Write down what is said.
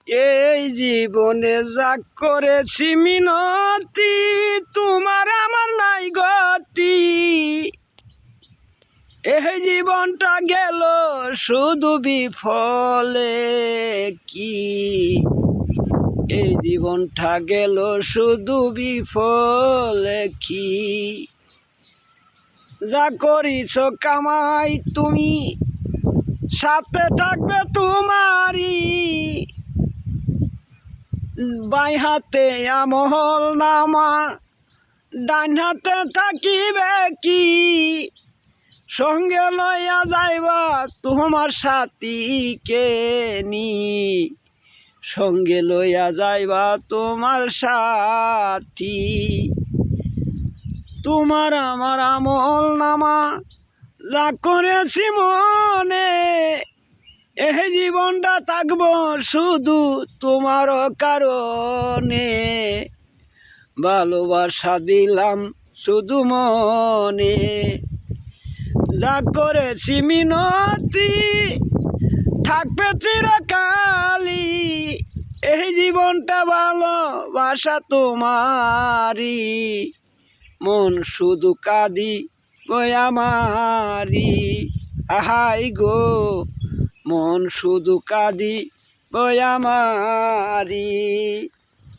এই জীবনে যা করেছি মিনতি, তোমার আমার নাই গতি। এই জীবনটা গেল শুধু বিফলে কি, এই জীবনটা গেল শুধু বিফলে কি। যা করিছ কামাই তুমি, সাথে থাকবে তোমারই। বাই হাতে আমল নামা, ডান হাতে থাকিবে কি। সঙ্গে লইয়া যাইবা তোমার সাথীকে নি, সঙ্গে লইয়া যাইবা তোমার সাথী। তোমার আমার আমল নামা যা করেছি মনে, এই জীবনটা থাকব শুধু তোমার কারণে। ভালোবাসা দিলাম শুধু মনে, যা করেছি মিনতি থাকবে চিরকালই। এই জীবনটা ভালোবাসা তোমারই, মন শুধু কাঁদি বই আমারি। আহাই গো মন শুধু কাঁদি বই আমারি।